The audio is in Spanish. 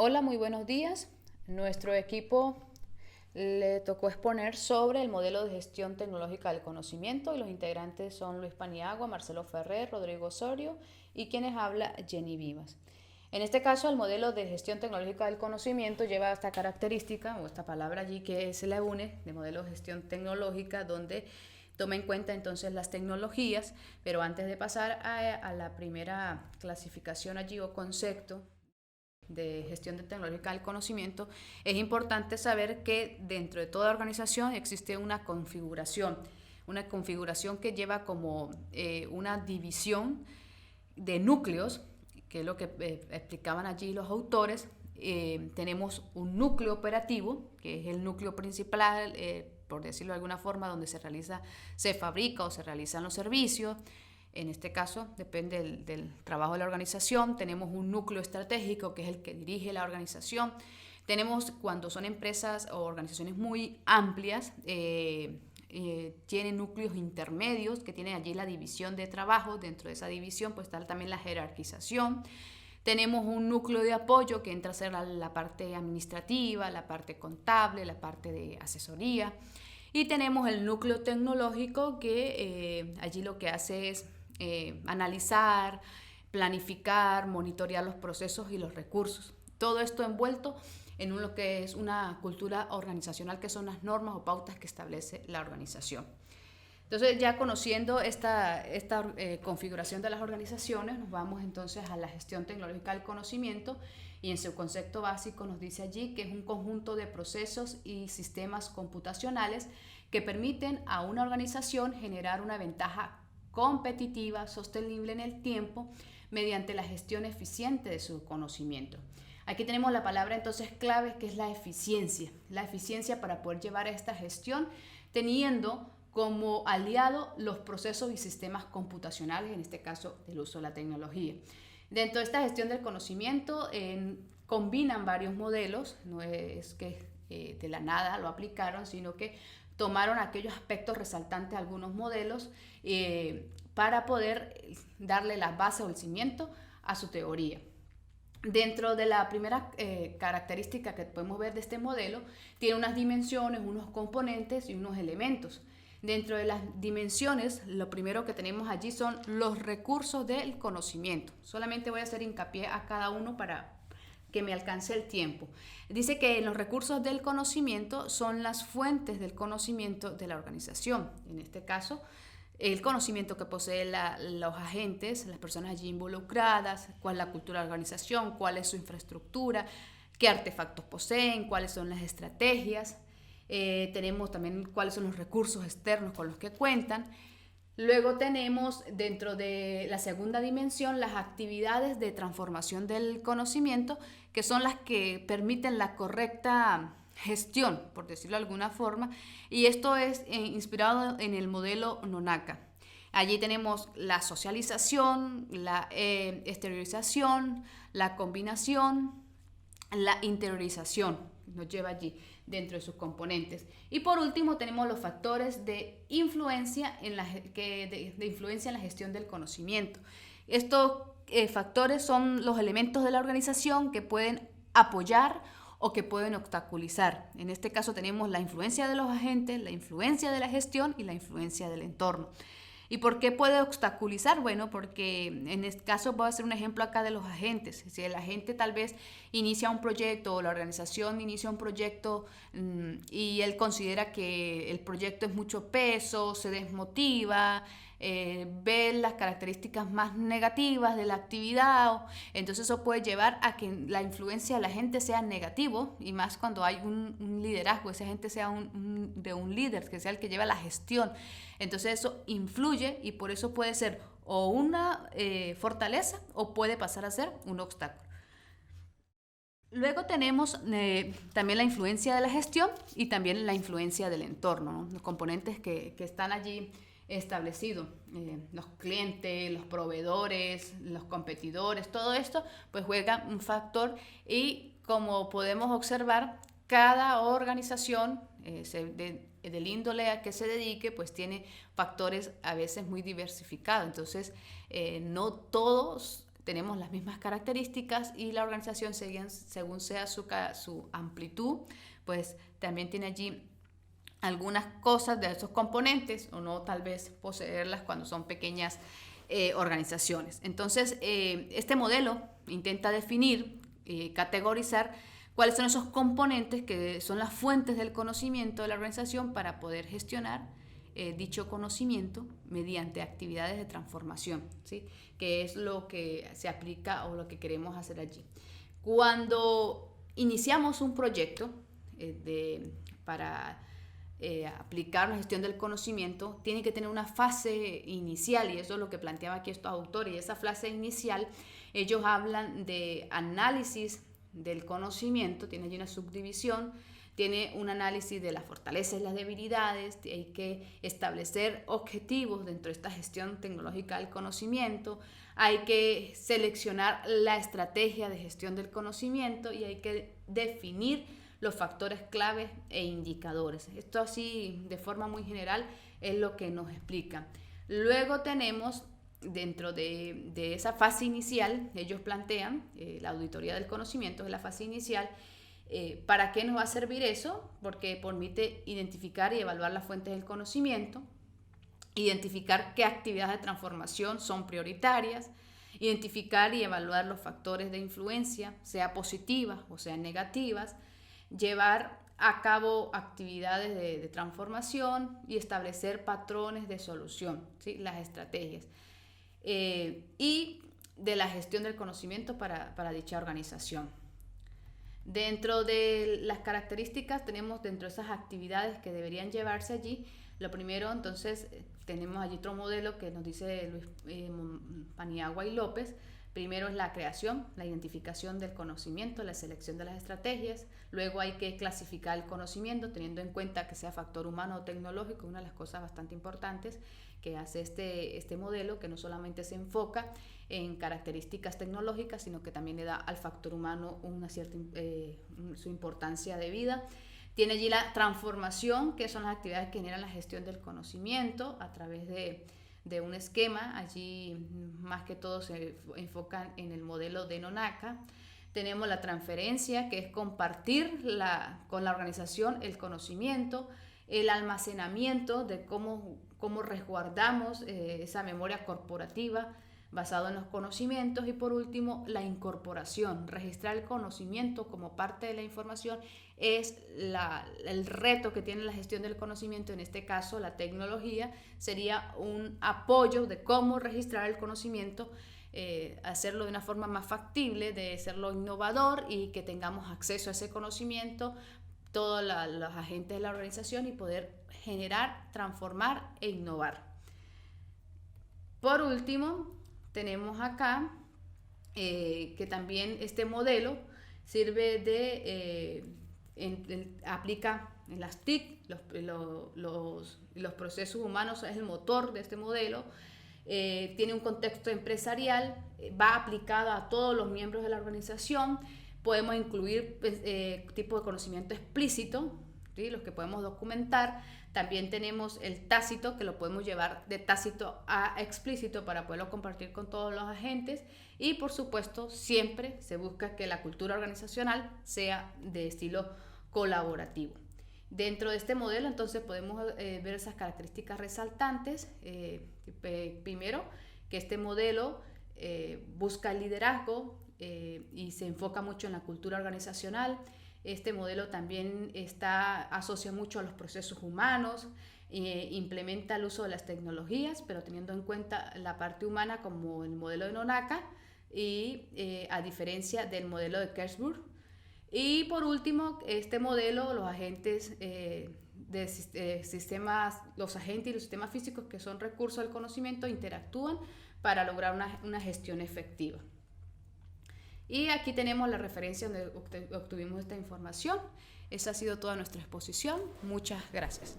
Hola, muy buenos días. Nuestro equipo le tocó exponer sobre el modelo de gestión tecnológica del conocimiento y los integrantes son Luis Paniagua, Marcelo Ferrer, Rodrigo Osorio y quienes habla Jenny Vivas. En este caso, el modelo de gestión tecnológica del conocimiento lleva esta característica o esta palabra allí que se le une de modelo de gestión tecnológica, donde toma en cuenta entonces las tecnologías, pero antes de pasar a la primera clasificación allí o concepto de gestión de tecnológica del conocimiento, es importante saber que dentro de toda organización existe una configuración que lleva como una división de núcleos, que es lo que explicaban allí los autores. Tenemos un núcleo operativo, que es el núcleo principal, por decirlo de alguna forma, donde se fabrica o se realizan los servicios. En este caso, depende del trabajo de la organización. Tenemos un núcleo estratégico, que es el que dirige la organización. Tenemos, cuando son empresas o organizaciones muy amplias, tienen núcleos intermedios que tienen allí la división de trabajo. Dentro de esa división pues está también la jerarquización. Tenemos un núcleo de apoyo que entra a ser la parte administrativa, la parte contable, la parte de asesoría. Y tenemos el núcleo tecnológico que allí lo que hace es analizar, planificar, monitorear los procesos y los recursos. Todo esto envuelto en lo que es una cultura organizacional, que son las normas o pautas que establece la organización. Entonces, ya conociendo esta configuración de las organizaciones, nos vamos entonces a la gestión tecnológica del conocimiento, y en su concepto básico nos dice allí que es un conjunto de procesos y sistemas computacionales que permiten a una organización generar una ventaja competitiva, sostenible en el tiempo, mediante la gestión eficiente de su conocimiento. Aquí tenemos la palabra entonces clave, que es la eficiencia para poder llevar esta gestión teniendo como aliado los procesos y sistemas computacionales, en este caso el uso de la tecnología. Dentro de esta gestión del conocimiento combinan varios modelos, no es que de la nada lo aplicaron, sino que tomaron aquellos aspectos resaltantes de algunos modelos para poder darle la base o el cimiento a su teoría. Dentro de la primera característica que podemos ver de este modelo, tiene unas dimensiones, unos componentes y unos elementos. Dentro de las dimensiones, lo primero que tenemos allí son los recursos del conocimiento. Solamente voy a hacer hincapié a cada uno para que me alcance el tiempo. Dice que los recursos del conocimiento son las fuentes del conocimiento de la organización. En este caso, el conocimiento que poseen los agentes, las personas allí involucradas, cuál es la cultura de la organización, cuál es su infraestructura, qué artefactos poseen, cuáles son las estrategias. Tenemos también cuáles son los recursos externos con los que cuentan. Luego tenemos dentro de la segunda dimensión las actividades de transformación del conocimiento, que son las que permiten la correcta gestión, por decirlo de alguna forma, y esto es inspirado en el modelo Nonaka. Allí tenemos la socialización, la exteriorización, la combinación, la interiorización, nos lleva allí dentro de sus componentes. Y por último tenemos los factores de influencia en la gestión del conocimiento. Estos factores son los elementos de la organización que pueden apoyar o que pueden obstaculizar. En este caso tenemos la influencia de los agentes, la influencia de la gestión y la influencia del entorno. ¿Y por qué puede obstaculizar? Bueno, porque en este caso voy a hacer un ejemplo acá de los agentes. Si el agente tal vez inicia un proyecto o la organización inicia un proyecto y él considera que el proyecto es mucho peso, se desmotiva, ve las características más negativas de la actividad, entonces eso puede llevar a que la influencia de la gente sea negativo, y más cuando hay un liderazgo, ese agente sea de un líder, que sea el que lleva la gestión. Entonces eso influye y por eso puede ser o una fortaleza o puede pasar a ser un obstáculo. Luego tenemos también la influencia de la gestión y también la influencia del entorno, ¿no? Los componentes que están allí establecidos, los clientes, los proveedores, los competidores, todo esto pues juega un factor, y como podemos observar, cada organización del índole a que se dedique pues tiene factores a veces muy diversificados. Entonces no todos tenemos las mismas características y la organización, según sea su amplitud, pues también tiene allí algunas cosas de esos componentes o no tal vez poseerlas cuando son pequeñas organizaciones. Entonces, este modelo intenta definir y categorizar cuáles son esos componentes que son las fuentes del conocimiento de la organización para poder gestionar dicho conocimiento mediante actividades de transformación, ¿sí? Que es lo que se aplica o lo que queremos hacer allí. Cuando iniciamos un proyecto para aplicar la gestión del conocimiento, tiene que tener una fase inicial, y eso es lo que planteaba aquí estos autores. Y esa fase inicial, ellos hablan de análisis del conocimiento, tiene allí una subdivisión, tiene un análisis de las fortalezas y las debilidades, hay que establecer objetivos dentro de esta gestión tecnológica del conocimiento, hay que seleccionar la estrategia de gestión del conocimiento y hay que definir los factores claves e indicadores. Esto así de forma muy general es lo que nos explica. Luego tenemos dentro de esa fase inicial, ellos plantean, la auditoría del conocimiento es la fase inicial. ¿Para qué nos va a servir eso? Porque permite identificar y evaluar las fuentes del conocimiento, identificar qué actividades de transformación son prioritarias, identificar y evaluar los factores de influencia, sea positivas o sean negativas, llevar a cabo actividades de transformación y establecer patrones de solución, ¿sí? Las estrategias. Y de la gestión del conocimiento para dicha organización. Dentro de las características tenemos dentro de esas actividades que deberían llevarse allí, lo primero entonces tenemos allí otro modelo que nos dice Luis Paniagua y López. Primero es la creación, la identificación del conocimiento, la selección de las estrategias. Luego hay que clasificar el conocimiento teniendo en cuenta que sea factor humano o tecnológico, una de las cosas bastante importantes que hace este modelo, que no solamente se enfoca en características tecnológicas, sino que también le da al factor humano una cierta su importancia de vida. Tiene allí la transformación, que son las actividades que generan la gestión del conocimiento a través de un esquema. Allí más que todo se enfocan en el modelo de Nonaka. Tenemos la transferencia, que es compartir con la organización el conocimiento, el almacenamiento de cómo resguardamos esa memoria corporativa basado en los conocimientos, y por último la incorporación, registrar el conocimiento como parte de la información es el reto que tiene la gestión del conocimiento. En este caso la tecnología sería un apoyo de cómo registrar el conocimiento, hacerlo de una forma más factible, de hacerlo innovador y que tengamos acceso a ese conocimiento todos los agentes de la organización y poder generar, transformar e innovar. Por último, tenemos acá que también este modelo sirve aplica en las TIC, los procesos humanos, es el motor de este modelo. Tiene un contexto empresarial, va aplicada a todos los miembros de la organización. Podemos incluir tipo de conocimiento explícito, ¿sí? Los que podemos documentar. También tenemos el tácito, que lo podemos llevar de tácito a explícito para poderlo compartir con todos los agentes. Y por supuesto, siempre se busca que la cultura organizacional sea de estilo colaborativo. Dentro de este modelo, entonces, podemos ver esas características resaltantes. Primero, que este modelo busca el liderazgo y se enfoca mucho en la cultura organizacional. Este modelo también asocia mucho a los procesos humanos, implementa el uso de las tecnologías, pero teniendo en cuenta la parte humana como el modelo de Nonaka y a diferencia del modelo de Kersburg. Y por último, este modelo, los agentes los agentes y los sistemas físicos, que son recursos del conocimiento, interactúan para lograr una gestión efectiva. Y aquí tenemos la referencia donde obtuvimos esta información. Esa ha sido toda nuestra exposición. Muchas gracias.